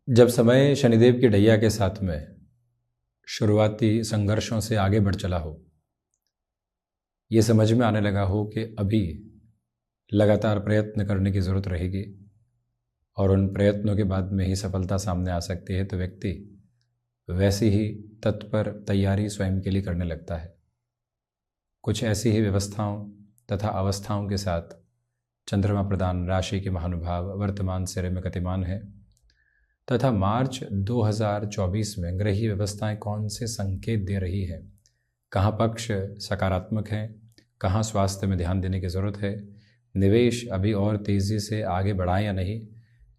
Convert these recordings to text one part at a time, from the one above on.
जब समय शनिदेव की ढैया के साथ में शुरुआती संघर्षों से आगे बढ़ चला हो, ये समझ में आने लगा हो कि अभी लगातार प्रयत्न करने की ज़रूरत रहेगी और उन प्रयत्नों के बाद में ही सफलता सामने आ सकती है, तो व्यक्ति वैसी ही तत्पर तैयारी स्वयं के लिए करने लगता है। कुछ ऐसी ही व्यवस्थाओं तथा अवस्थाओं के साथ चंद्रमा प्रधान राशि के महानुभाव वर्तमान सिरे में गतिमान है तथा मार्च 2024 में ग्रही व्यवस्थाएं कौन से संकेत दे रही है, कहाँ पक्ष सकारात्मक हैं, कहाँ स्वास्थ्य में ध्यान देने की ज़रूरत है, निवेश अभी और तेज़ी से आगे बढ़ाएं या नहीं,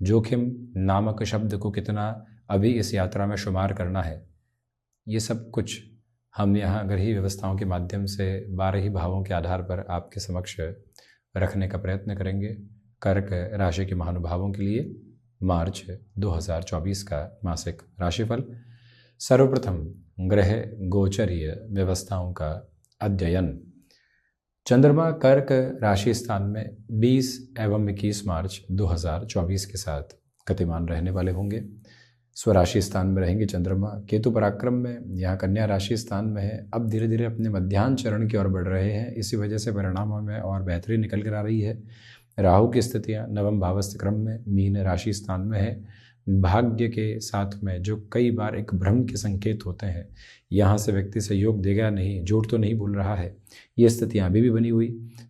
जोखिम नामक शब्द को कितना अभी इस यात्रा में शुमार करना है, ये सब कुछ हम यहाँ ग्रही व्यवस्थाओं के माध्यम से 12 ही भावों के आधार पर आपके समक्ष रखने का प्रयत्न करेंगे। कर्क राशि के महानुभावों के लिए मार्च 2024 का मासिक राशिफल। सर्वप्रथम ग्रह गोचरीय व्यवस्थाओं का अध्ययन। चंद्रमा कर्क राशि स्थान में 20 एवं 21 मार्च 2024 के साथ गतिमान रहने वाले होंगे। स्वराशि स्थान में रहेंगे चंद्रमा। केतु पराक्रम में यहाँ कन्या राशि स्थान में है, अब धीरे धीरे अपने मध्याह्न चरण की ओर बढ़ रहे हैं, इसी वजह से परिणामों में और बेहतरी निकल कर आ रही है। राहु की स्थितियाँ नवम भावस्थ क्रम में मीन राशि स्थान में है। भाग्य के साथ में जो कई बार एक भ्रम के संकेत होते हैं, यहाँ से व्यक्ति सहयोग देगा नहीं, जोड़ तो नहीं भूल रहा है, ये स्थितियाँ अभी भी बनी हुई।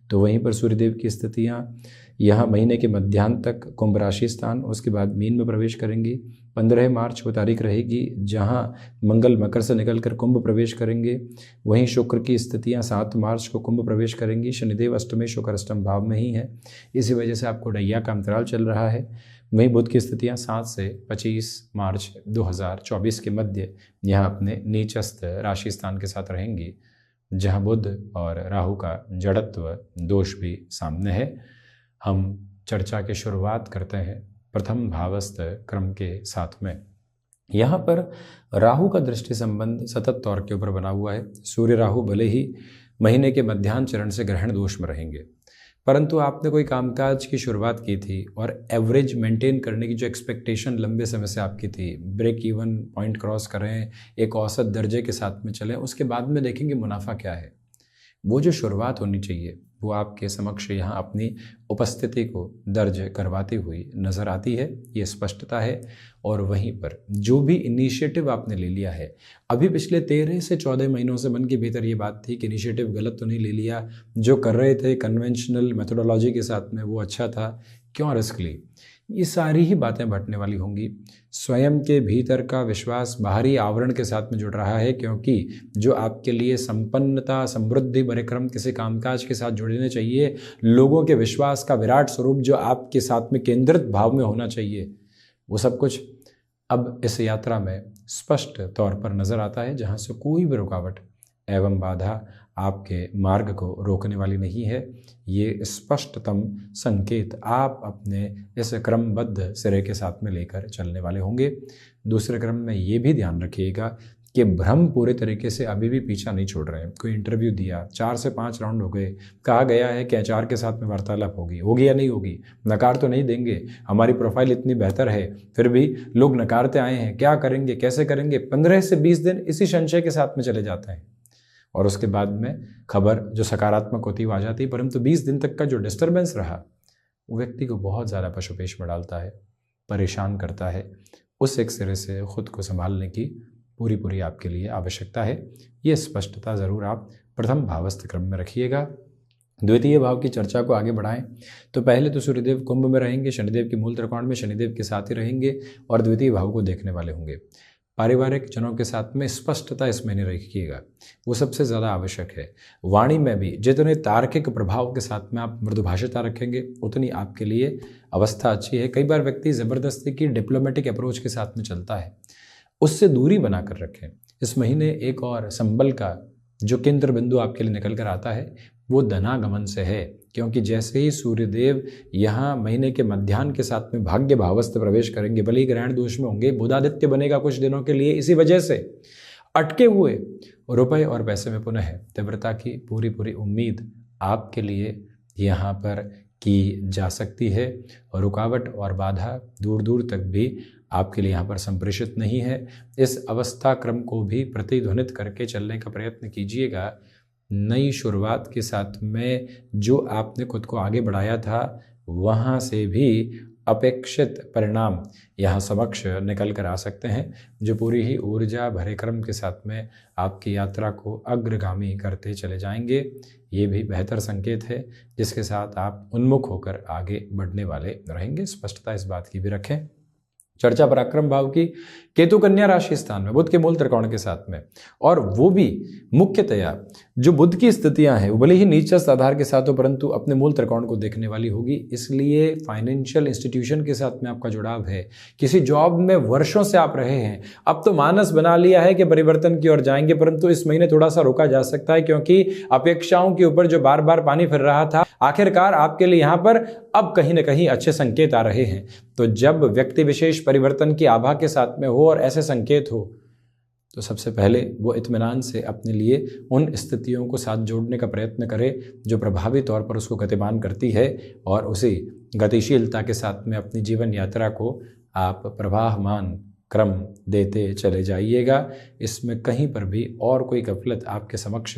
तो वहीं पर सूर्यदेव की स्थितियाँ यहाँ महीने के मध्याह्न तक कुंभ राशि स्थान, उसके बाद मीन में प्रवेश करेंगी। 15 मार्च को तारीख रहेगी जहाँ मंगल मकर से निकलकर कुंभ प्रवेश करेंगे। वहीं शुक्र की स्थितियाँ 7 मार्च को कुंभ प्रवेश करेंगी। शनिदेव अष्टमेश शुक्र अष्टम भाव में ही है, इसी वजह से आपको ढैया का अंतराल चल रहा है। वहीं बुध की स्थितियाँ 7 से 25 मार्च 2024 के मध्य यहाँ अपने नीचस्थ राशि स्थान के साथ रहेंगी, जहाँ बुध और राहु का जड़त्व दोष भी सामने है। हम चर्चा की शुरुआत करते हैं प्रथम भावस्थ क्रम के साथ में। यहाँ पर राहु का दृष्टि संबंध सतत तौर के ऊपर बना हुआ है। सूर्य राहु भले ही महीने के मध्याह्न चरण से ग्रहण दोष में रहेंगे, परंतु आपने कोई कामकाज की शुरुआत की थी और एवरेज मेंटेन करने की जो एक्सपेक्टेशन लंबे समय से आपकी थी, ब्रेक इवन पॉइंट क्रॉस करें, एक औसत दर्जे के साथ में चलें, उसके बाद में देखेंगे मुनाफा क्या है। वो जो शुरुआत होनी चाहिए वो आपके समक्ष यहाँ अपनी उपस्थिति को दर्ज करवाती हुई नज़र आती है, ये स्पष्टता है। और वहीं पर जो भी इनिशिएटिव आपने ले लिया है, अभी पिछले 13 से 14 महीनों से मन के भीतर ये बात थी कि इनिशिएटिव गलत तो नहीं ले लिया, जो कर रहे थे कन्वेंशनल मेथोडोलॉजी के साथ में वो अच्छा था, क्यों रिस्क ली, ये सारी ही बातें बढ़ने वाली होंगी। स्वयं के भीतर का विश्वास बाहरी आवरण के साथ में जुड़ रहा है, क्योंकि जो आपके लिए संपन्नता समृद्धि भरे क्रम किसी कामकाज के साथ जुड़ने चाहिए, लोगों के विश्वास का विराट स्वरूप जो आपके साथ में केंद्रित भाव में होना चाहिए, वो सब कुछ अब इस यात्रा में स्पष्ट तौर पर नजर आता है, जहाँ से कोई भी रुकावट एवं बाधा आपके मार्ग को रोकने वाली नहीं है। ये स्पष्टतम संकेत आप अपने इस क्रमबद्ध सिरे के साथ में लेकर चलने वाले होंगे। दूसरे क्रम में ये भी ध्यान रखिएगा कि भ्रम पूरे तरीके से अभी भी पीछा नहीं छोड़ रहे हैं। कोई इंटरव्यू दिया, 4 से 5 राउंड हो गए, कहा गया है कि एचआर के साथ में वार्तालाप होगी या नहीं होगी, नकार तो नहीं देंगे, हमारी प्रोफाइल इतनी बेहतर है, फिर भी लोग नकारते आए हैं, क्या करेंगे, कैसे करेंगे। 15 से 20 दिन इसी संशय के साथ में चले जाते हैं और उसके बाद में खबर जो सकारात्मक होती है वो आ जाती है, परंतु 20 दिन तक का जो डिस्टर्बेंस रहा वो व्यक्ति को बहुत ज़्यादा पशुपेश में डालता है, परेशान करता है। उस एक सिरे से खुद को संभालने की पूरी आपके लिए आवश्यकता है। ये स्पष्टता ज़रूर आप प्रथम भावस्थ क्रम में रखिएगा। द्वितीय भाव की चर्चा को आगे बढ़ाएं तो पहले तो सूर्यदेव कुंभ में रहेंगे, शनिदेव के मूल त्रिकोण में शनिदेव के साथ ही रहेंगे और द्वितीय भाव को देखने वाले होंगे। पारिवारिक जनों के साथ में स्पष्टता इस महीने रखिएगा, वो सबसे ज़्यादा आवश्यक है। वाणी में भी जितने तार्किक प्रभाव के साथ में आप मृदुभाषिता रखेंगे उतनी आपके लिए अवस्था अच्छी है। कई बार व्यक्ति ज़बरदस्ती की डिप्लोमेटिक अप्रोच के साथ में चलता है, उससे दूरी बनाकर रखें। इस महीने एक और संबल का जो केंद्र बिंदु आपके लिए निकल कर आता है वो धनागमन से है, क्योंकि जैसे ही सूर्यदेव यहाँ महीने के मध्याह्न के साथ में भाग्य भावस्थ प्रवेश करेंगे, भले ही ग्रहण दोष में होंगे, बुधादित्य बनेगा कुछ दिनों के लिए, इसी वजह से अटके हुए रुपए और पैसे में पुनः तीव्रता की पूरी उम्मीद आपके लिए यहाँ पर की जा सकती है। रुकावट और बाधा दूर दूर तक भी आपके लिए यहाँ पर संप्रेषित नहीं है। इस अवस्था क्रम को भी प्रतिध्वनित करके चलने का प्रयत्न कीजिएगा। नई शुरुआत के साथ में जो आपने खुद को आगे बढ़ाया था वहाँ से भी अपेक्षित परिणाम यहाँ समक्ष निकल कर आ सकते हैं, जो पूरी ही ऊर्जा भरे क्रम के साथ में आपकी यात्रा को अग्रगामी करते चले जाएंगे। ये भी बेहतर संकेत है जिसके साथ आप उन्मुख होकर आगे बढ़ने वाले रहेंगे। स्पष्टता इस बात की भी रखें। चर्चा पराक्रम भाव की, केतु कन्या राशि स्थान में बुध के मूल त्रिकोण के साथ में, और वो भी मुख्यतया जो बुध की स्थितियां हैं वो भले ही नीचस्थ आधार के साथ हो परंतु अपने मूल त्रिकोण को देखने वाली होगी। इसलिए फाइनेंशियल इंस्टीट्यूशन के साथ में आपका जुड़ाव है। किसी जॉब में वर्षों से आप रहे हैं, अब तो मानस बना लिया है कि परिवर्तन की ओर जाएंगे, परंतु इस महीने थोड़ा सा रोका जा सकता है क्योंकि अपेक्षाओं के ऊपर जो बार बार पानी फिर रहा था आखिरकार आपके लिए यहाँ पर अब कहीं ना कहीं अच्छे संकेत आ रहे हैं। तो जब व्यक्ति विशेष परिवर्तन की आभा के साथ में हो और ऐसे संकेत हो तो सबसे पहले वो इत्मीनान से अपने लिए उन स्थितियों को साथ जोड़ने का प्रयत्न करे जो प्रभावी तौर पर उसको गतिमान करती है, और उसी गतिशीलता के साथ में अपनी जीवन यात्रा को आप प्रवाहमान क्रम देते चले जाइएगा। इसमें कहीं पर भी और कोई गफलत आपके समक्ष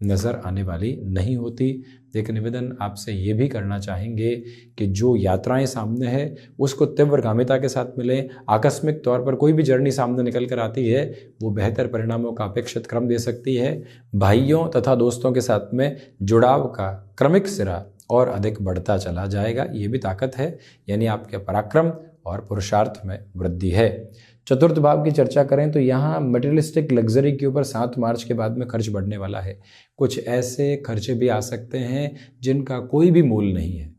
नज़र आने वाली नहीं होती। एक निवेदन आपसे ये भी करना चाहेंगे कि जो यात्राएं सामने है उसको तीव्रगामिता के साथ मिलें। आकस्मिक तौर पर कोई भी जर्नी सामने निकल कर आती है वो बेहतर परिणामों का अपेक्षित क्रम दे सकती है। भाइयों तथा दोस्तों के साथ में जुड़ाव का क्रमिक सिरा और अधिक बढ़ता चला जाएगा। ये भी ताकत है, यानी आपके पराक्रम और पुरुषार्थ में वृद्धि है। चतुर्थ भाव की चर्चा करें तो यहाँ मटेरियलिस्टिक लग्जरी के ऊपर 7 मार्च के बाद में खर्च बढ़ने वाला है। कुछ ऐसे खर्चे भी आ सकते हैं जिनका कोई भी मूल नहीं है।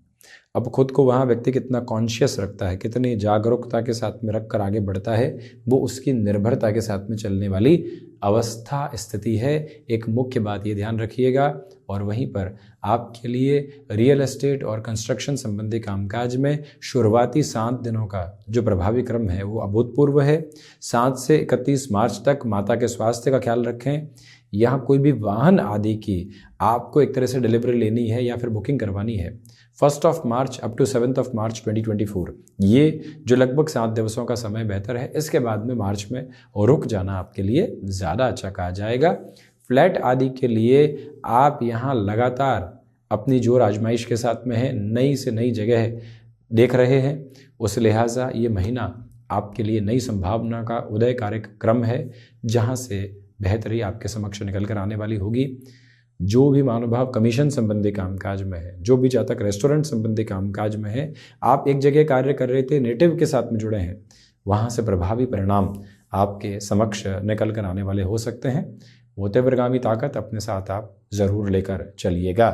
अब खुद को वहाँ व्यक्ति कितना कॉन्शियस रखता है, कितनी जागरूकता के साथ में रखकर आगे बढ़ता है, वो उसकी निर्भरता के साथ में चलने वाली अवस्था स्थिति है। एक मुख्य बात ये ध्यान रखिएगा। और वहीं पर आपके लिए रियल एस्टेट और कंस्ट्रक्शन संबंधी कामकाज में शुरुआती 7 दिनों का जो प्रभावी क्रम है वो अभूतपूर्व है। 7 से 31 मार्च तक माता के स्वास्थ्य का ख्याल रखें। यहाँ कोई भी वाहन आदि की आपको एक तरह से डिलीवरी लेनी है या फिर बुकिंग करवानी है 1 मार्च अप टू 7 मार्च 2024, ये जो लगभग 7 दिवसों का समय बेहतर है। इसके बाद में मार्च में रुक जाना आपके लिए ज़्यादा अच्छा कहा जाएगा। फ्लैट आदि के लिए आप यहाँ लगातार अपनी जोर आजमाइश के साथ में है, नई से नई जगह देख रहे हैं, उस लिहाजा ये महीना आपके लिए नई संभावना का उदय कार्यक्रम है जहाँ से बेहतरी आपके समक्ष निकल कर आने वाली होगी। जो भी महानुभाव कमीशन संबंधी कामकाज में है, जो भी जातक रेस्टोरेंट संबंधी कामकाज में है, आप एक जगह कार्य कर रहे थे, नेटिव के साथ में जुड़े हैं, वहाँ से प्रभावी परिणाम आपके समक्ष निकल कर आने वाले हो सकते हैं। वो तीव्रगामी ताकत अपने साथ आप ज़रूर लेकर चलिएगा।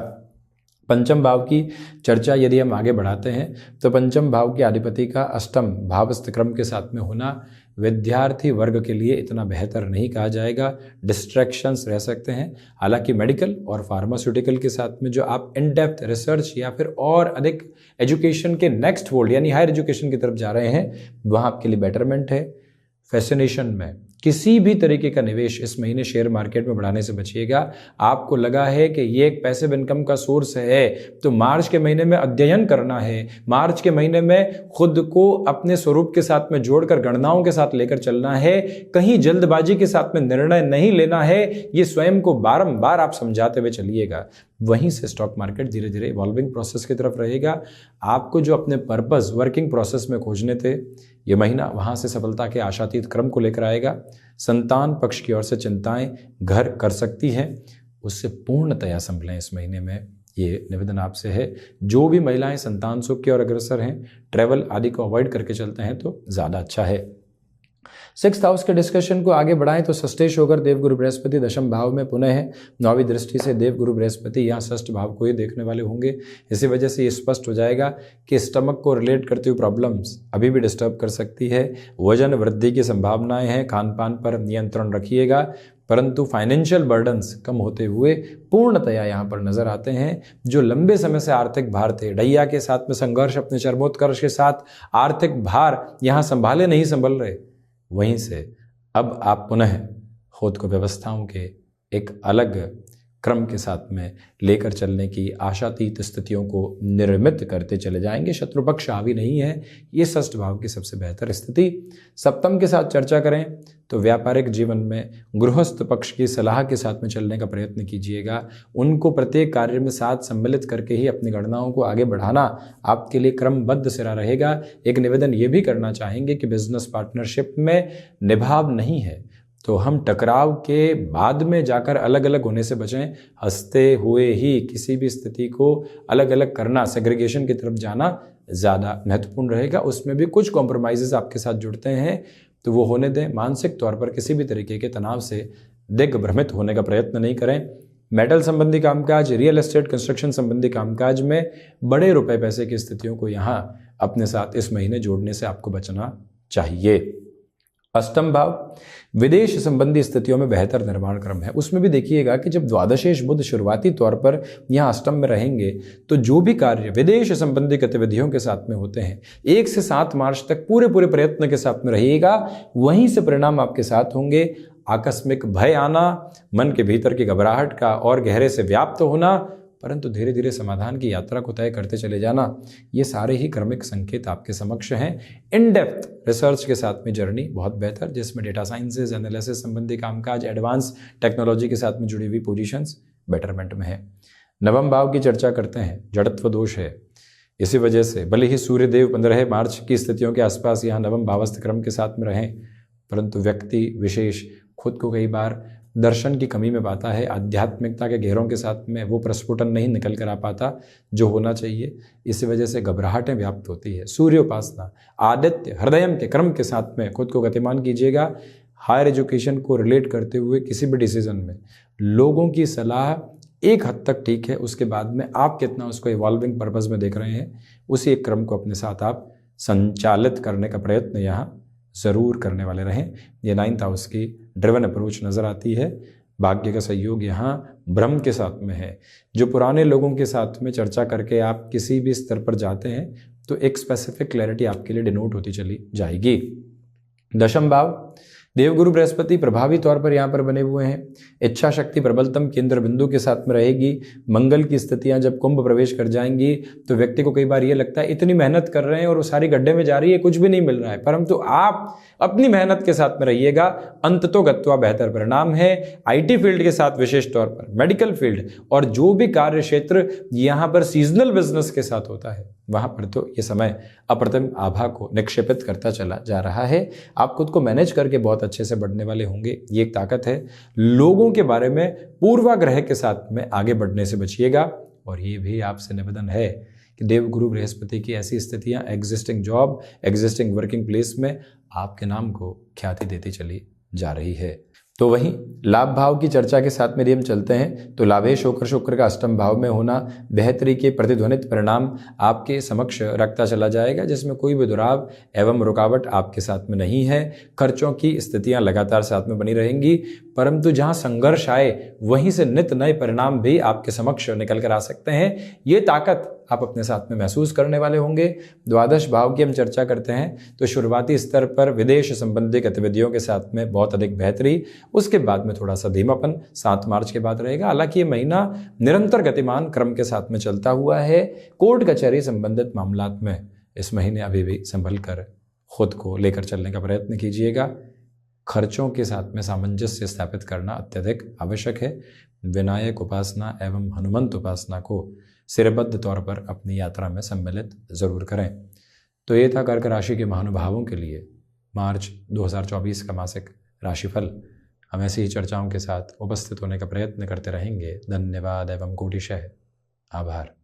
पंचम भाव की चर्चा यदि हम आगे बढ़ाते हैं तो पंचम भाव के अधिपति का अष्टम भावस्थ क्रम के साथ में होना विद्यार्थी वर्ग के लिए इतना बेहतर नहीं कहा जाएगा। डिस्ट्रैक्शंस रह सकते हैं। हालांकि मेडिकल और फार्मास्यूटिकल के साथ में जो आप इन डेप्थ रिसर्च या फिर और अधिक एजुकेशन के नेक्स्ट वर्ल्ड यानी हायर एजुकेशन की तरफ जा रहे हैं, वहाँ आपके लिए बेटरमेंट है। फैसिनेशन में किसी भी तरीके का निवेश इस महीने शेयर मार्केट में बढ़ाने से बचिएगा। आपको लगा है कि ये एक पैसिव इनकम का सोर्स है तो मार्च के महीने में अध्ययन करना है, मार्च के महीने में खुद को अपने स्वरूप के साथ में जोड़कर गणनाओं के साथ लेकर चलना है। कहीं जल्दबाजी के साथ में निर्णय नहीं लेना है, ये स्वयं को बारंबार आप समझाते हुए चलिएगा। वहीं से स्टॉक मार्केट धीरे धीरे इवॉल्विंग प्रोसेस की तरफ रहेगा। आपको जो अपने पर्पस वर्किंग प्रोसेस में खोजने थे, ये महीना वहाँ से सफलता के आशातीत क्रम को लेकर आएगा। संतान पक्ष की ओर से चिंताएं घर कर सकती हैं, उससे पूर्णतया संभलें इस महीने में, ये निवेदन आपसे है। जो भी महिलाएं संतान सुख की ओर अग्रसर हैं, ट्रैवल आदि को अवॉइड करके चलते हैं तो ज़्यादा अच्छा है। 6th हाउस के डिस्कशन को आगे बढ़ाएं तो षष्ठेश होकर देवगुरु बृहस्पति दशम भाव में पुनः है। 9वीं दृष्टि से देवगुरु बृहस्पति यहाँ षष्ठ भाव को ही देखने वाले होंगे। इसी वजह से ये स्पष्ट हो जाएगा कि स्टमक को रिलेट करती हुई प्रॉब्लम्स अभी भी डिस्टर्ब कर सकती है। वजन वृद्धि की संभावनाएं हैं। खान पान पर नियंत्रण रखिएगा, परंतु फाइनेंशियल बर्डन्स कम होते हुए पूर्णतया यहाँ पर नजर आते हैं। जो लंबे समय से आर्थिक भार थे, ढैया के साथ में संघर्ष, अपने चरमोत्कर्ष के साथ आर्थिक भार यहाँ संभाले नहीं संभल रहे, वहीं से अब आप पुनः खुद को व्यवस्थाओं के एक अलग क्रम के साथ में लेकर चलने की आशातीत स्थितियों को निर्मित करते चले जाएंगे। शत्रु पक्ष हावी नहीं है, ये षष्ठ भाव की सबसे बेहतर स्थिति। सप्तम के साथ चर्चा करें तो व्यापारिक जीवन में गृहस्थ पक्ष की सलाह के साथ में चलने का प्रयत्न कीजिएगा। उनको प्रत्येक कार्य में साथ सम्मिलित करके ही अपनी गणनाओं को आगे बढ़ाना आपके लिए क्रमबद्ध सिरा रहेगा। एक निवेदन ये भी करना चाहेंगे कि बिजनेस पार्टनरशिप में निभाव नहीं है तो हम टकराव के बाद में जाकर अलग अलग होने से बचें। हंसते हुए ही किसी भी स्थिति को अलग अलग करना, सेग्रीगेशन की तरफ जाना ज़्यादा महत्वपूर्ण रहेगा। उसमें भी कुछ कॉम्प्रोमाइज़ आपके साथ जुड़ते हैं तो वो होने दें। मानसिक तौर पर किसी भी तरीके के तनाव से दिग्भ्रमित होने का प्रयत्न नहीं करें। मेटल संबंधी कामकाज, रियल एस्टेट, कंस्ट्रक्शन संबंधी कामकाज में बड़े रुपए पैसे की स्थितियों को यहाँ अपने साथ इस महीने जोड़ने से आपको बचना चाहिए। अष्टम भाव विदेश संबंधी स्थितियों में बेहतर निर्माण क्रम है। उसमें भी देखिएगा कि जब द्वादशेश बुध शुरुआती तौर पर यहाँ अष्टम में रहेंगे तो जो भी कार्य विदेश संबंधी गतिविधियों के साथ में होते हैं 1 से 7 मार्च तक पूरे प्रयत्न के साथ में रहिएगा, वहीं से परिणाम आपके साथ होंगे। आकस्मिक भय आना, मन के भीतर की घबराहट का और गहरे से व्याप्त होना, परंतु धीरे धीरे समाधान की यात्रा को तय करते चले जाना, ये सारे ही क्रमिक संकेत आपके समक्ष हैं। इन डेप्थ रिसर्च के साथ में जर्नी बहुत बेहतर, जिसमें डेटा साइंसेज, एनालिसिस संबंधी कामकाज, एडवांस टेक्नोलॉजी के साथ में जुड़ी हुई पोजीशंस बेटरमेंट में है। नवम भाव की चर्चा करते हैं। जड़त्व दोष है, इसी वजह से भले ही सूर्यदेव 15 मार्च की स्थितियों के आसपास यहाँ नवम भावस्थ क्रम के साथ में रहें, परंतु व्यक्ति विशेष खुद को कई बार दर्शन की कमी में पाता है। आध्यात्मिकता के घेरों के साथ में वो प्रस्फुटन नहीं निकल कर आ पाता जो होना चाहिए। इसी वजह से घबराहटें व्याप्त होती है। सूर्य उपासना, आदित्य हृदयम के क्रम के साथ में खुद को गतिमान कीजिएगा। हायर एजुकेशन को रिलेट करते हुए किसी भी डिसीजन में लोगों की सलाह एक हद तक ठीक है, उसके बाद में आप कितना उसको इवॉल्विंग पर्पस में देख रहे हैं, उसी एक क्रम को अपने साथ आप संचालित करने का प्रयत्न यहाँ ज़रूर करने वाले रहें। ये 9th हाउस की ड्रिवन अप्रोच नज़र आती है। भाग्य का सहयोग यहाँ ब्रह्म के साथ में है। जो पुराने लोगों के साथ में चर्चा करके आप किसी भी स्तर पर जाते हैं तो एक स्पेसिफिक क्लैरिटी आपके लिए डिनोट होती चली जाएगी। दशम भाव देवगुरु बृहस्पति प्रभावी तौर पर यहाँ पर बने हुए हैं। इच्छा शक्ति प्रबलतम केंद्र बिंदु के साथ में रहेगी। मंगल की स्थितियाँ जब कुंभ प्रवेश कर जाएंगी तो व्यक्ति को कई बार ये लगता है इतनी मेहनत कर रहे हैं और वो सारी गड्ढे में जा रही है, कुछ भी नहीं मिल रहा है, परंतु आप अपनी मेहनत के साथ में रहिएगा, अंततो गत्वा बेहतर परिणाम है। आईटी फील्ड के साथ विशेष तौर पर मेडिकल फील्ड और जो भी कार्य क्षेत्र यहाँ पर सीजनल बिजनेस के साथ होता है वहाँ पर तो ये समय अप्रतिम आभा को निक्षेपित करता चला जा रहा है। आप खुद को मैनेज करके बहुत अच्छे से बढ़ने वाले होंगे, ये एक ताकत है। लोगों के बारे में पूर्वाग्रह के साथ में आगे बढ़ने से बचिएगा। और ये भी आपसे निवेदन है कि देवगुरु बृहस्पति की ऐसी स्थितियां existing job, existing working place में आपके नाम को ख्याति देती चली जा रही है। तो वहीं लाभ भाव की चर्चा के साथ में यदि हम चलते हैं तो लाभेश होकर शुक्र का अष्टम भाव में होना बेहतरी के प्रतिध्वनित परिणाम आपके समक्ष रखता चला जाएगा, जिसमें कोई भी दुराव एवं रुकावट आपके साथ में नहीं है। खर्चों की स्थितियां लगातार साथ में बनी रहेंगी, परंतु जहां संघर्ष आए वहीं से नित नए परिणाम भी आपके समक्ष निकल कर आ सकते हैं। ये ताकत आप अपने साथ में महसूस करने वाले होंगे। द्वादश भाव की हम चर्चा करते हैं तो शुरुआती स्तर पर विदेश संबंधी गतिविधियों के साथ में बहुत अधिक बेहतरी, उसके बाद में थोड़ा सा धीमापन 7 मार्च के बाद रहेगा। हालांकि ये महीना निरंतर गतिमान क्रम के साथ में चलता हुआ है। कोर्ट कचहरी संबंधित मामलात में इस महीने अभी भी संभल कर खुद को लेकर चलने का प्रयत्न कीजिएगा। खर्चों के साथ में सामंजस्य स्थापित करना अत्यधिक आवश्यक है। विनायक उपासना एवं हनुमंत उपासना को सिरबद्ध तौर पर अपनी यात्रा में सम्मिलित जरूर करें। तो ये था कर्क राशि के महानुभावों के लिए मार्च 2024 का मासिक राशिफल। हम ऐसी ही चर्चाओं के साथ उपस्थित होने का प्रयत्न करते रहेंगे। धन्यवाद एवं कोटिशः आभार।